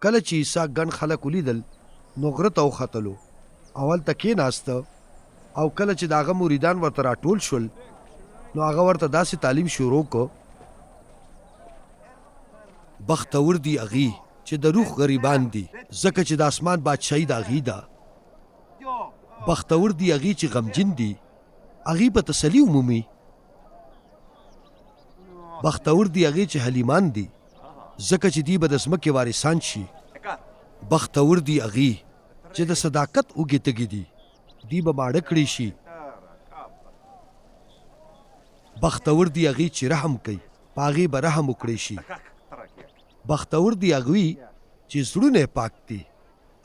کله چې عیسی ګڼ خلک ولیدل نو غره ته وختلو او هلته کېناسته او کله چې د هغه مریدان ورته راټول شول نو هغه ورته داسې تعلیم شروع کو بختور دي هغې چې د روح غریبان دي ځکه چې د اسمان بادشاهي د هغې ده بختور دي هغې چې غمجن دي هغې به تسلي ومومي بختور دي هغې چې حلیمان دي ځکه چې دوی به د ځمکې وارثان شي بختور دي هغې چې د صداقت اوږې تږي دي دوی به ماړه کړي شي بختور دي هغې چې رحم کوي په هغې به رحم وکړی شي بختور دي هغوی چې زړونه یې پاک دي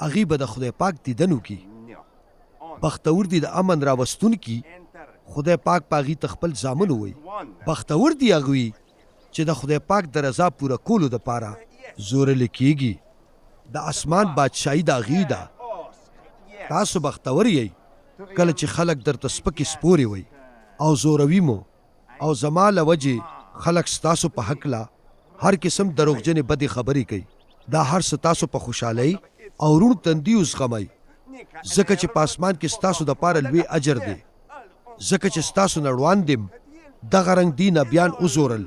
هغې به د خدای پاک دیدن وکړي بختور دي د امن راوستونکي خدای پاک په هغې ته خپل زامن ووایي بختور دي هغوی چې د خدای پاک د رضا پوره کولو دپاره زورلی کېږي د اسمان بادشاهي د هغې ده تاسو بختور یئ کله چې خلک درته سپکې سپورې وایي او زوروي مو او زما له وجې خلک ستاسو په هکله هر قسم دروغجنې بدې خبرې کوي دا هر څه تاسو په خوشحالۍ او روڼ تندي وزغمئ ځکه چې په اسمان کې ستاسو دپاره لوی اجر دی ځکه چې ستاسو نه وړاندې دغه رنګ دي نبیان وزورل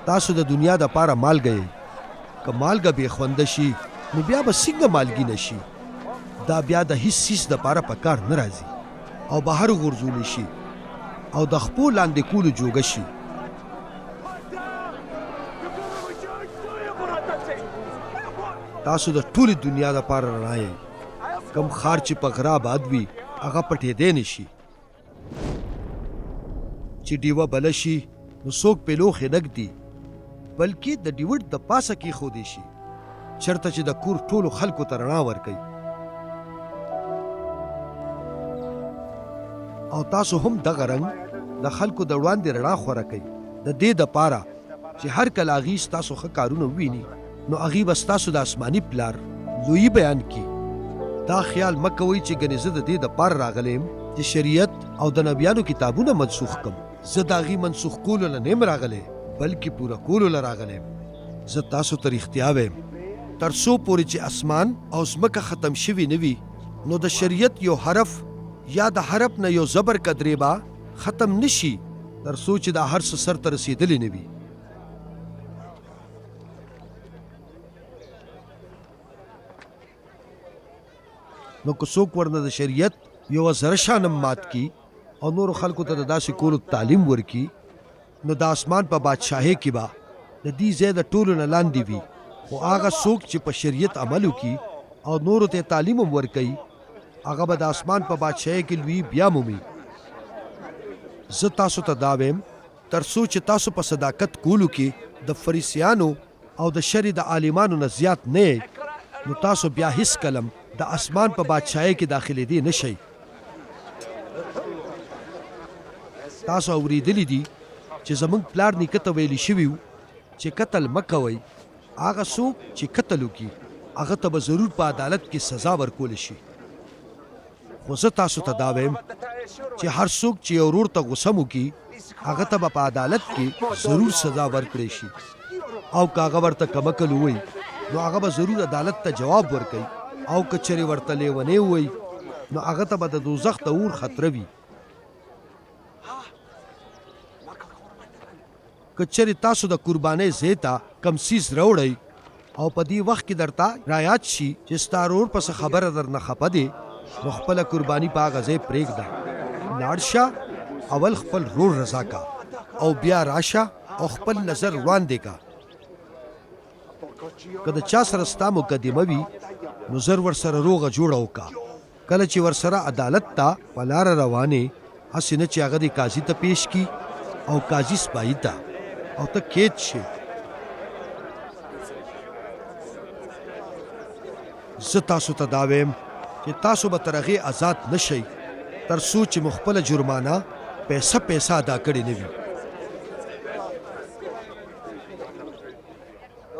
تاسو د دنیا دپاره مالګه یئ که مالګه بې خونده شي نو بیا به څنګه مالګي نه شي دا بیا د هیڅ څیز دپاره په کار نه راځي او بهر وغورځولی شي او د خپو لاندې کولو جوګه شي تاسو د ټولې دنیا دپاره رڼا یئ کم ښار چې په غره آباد وي هغه پټېدی نه شي چې ډیوه بله شي نو څوک پې لوښې نه ږدي بلکې د ډیوډ د پاسه کېښودی شي چېرته چې د کور ټولو خلکو ته رڼا ورکوي او تاسو هم دغه رنګ د خلکو د وړاندې رڼا خوره کوي د دې دپاره چې هر کله هغې ستاسو ښه کارونه وویني نو هغې به ستاسو د آسماني پلار لویي بیان کړي دا خیال مه کوئ چې ګنې زه د دې دپاره راغلی یم چې شریعت او د نبیانو کتابونه منسوخ کړم زه د هغې منسوخ کولو نه نه یم راغلی بلکې پوره کولو له راغلی یم زه تاسو ته رښتیا وایم تر څو پورې چې اسمان او ځمکه ختم شوي نه وي نو د شریعت یو حرف یا د حرف نه یو زبر قدرې به ختم نشي تر څو چې دا هر څه سر ته رسېدلی نه وي نو که څوک ورنه د شریعت یوه ذره شانم مات کي او نورو خلکو ته د داسې کولو تعلیم ورکي نو د اسمان په بادشاهۍ کې به د دې ځای د ټولو نه لاندې وي خو هغه څوک چې په شریعت عمل وکړي او نورو ته تعلیم هم ورکوي هغه به د اسمان په بادشاهۍ کې لوی بیا مومي زه تاسو ته دا وایم تر څو چې تاسو په صداقت کولو کې د فریسیانو او د شرع د عالمانو نه زیات نه یئ نو تاسو بیا هیڅ کلم د اسمان په بادشاهۍ کې داخلېدی نه شئ تاسو اورېدلی دي چې زموږ پلار نیکه ته ویلي شوي وو چې قتل مه کوئ هغه څوک چې قتل وکړي هغه ته به ضرور په عدالت کې سزا ورکولی شي خو زه تاسو ته دا وایم چې هر څوک چې یو ورور ته غوسه وکړي هغه ته به په عدالت کې ضرور سزا ورکړی شي او که هغه ورته کمکل ووایي نو هغه به ضرور عدالت ته جواب ورکوي او که چېرې ورته لیونی ووایي نو هغه ته به د دوزخ د اور خطره وي که چېرې تاسو د قربانۍ ځای ته کم څیز راوړئ او په دې وخت کې درته رایاد شي چې ستا ورور پسې خبره درنه خفه دی نو خپله قرباني په هغه ځای پرېږده لاړ شه اول خپل ورور رضا کا او بیا راشه او خپل نظر وړاندې کا که د چا سره ستا مقدمه وي نو زر ورسره روغه جوړه وکړه کله چې ورسره عدالت ته په لاره روانې هسې نه چې هغه دې قاضي ته پیش کي او قاضي سپایي ته او ته قید شي زه تاسو ته دا وایم چې تاسو به تر هغې آزاد نه شئ تر څو چې مو خپله جرمانه پیسه ادا کړې نه وي